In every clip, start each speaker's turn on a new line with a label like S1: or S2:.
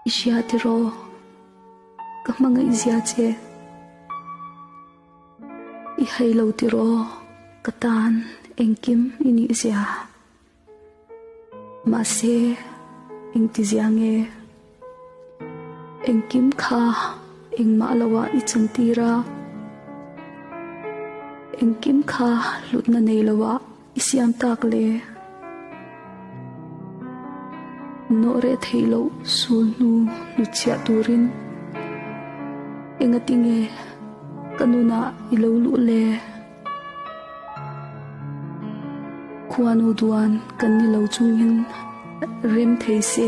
S1: Isya tiro ka mga isya che ihaylaw tiro katan engkim ini isya mase eng tizyange engkim ka eng maalawa itsantira engkim ka lutna neilawa isyam takle Nore thaylo sulnu lutsya turin Engatinge kanuna ilawlu le Kuano duan kanilaw chungin Rim thayse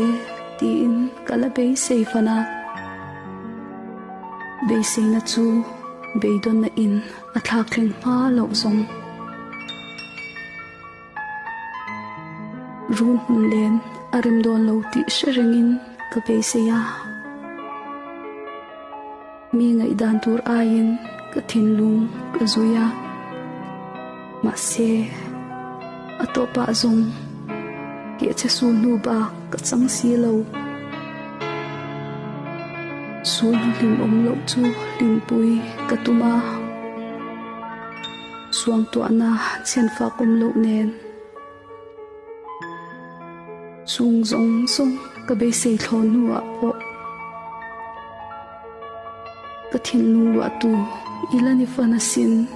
S1: tiin kalabay sayfana Baysay na chu baydon na in at hakling pa lawsong Run len arimdon lo ti sherengin kapaysaya mi nga idantur ayin katinlung kazuya mase atopa azong kietsa sulu ba katsang silaw sulu limom lo tu limpui katuma suang tuana chen fa kum lo nen Sung zong song kabay say thon nuwa po Katin lung luwa tu ilan ifanasin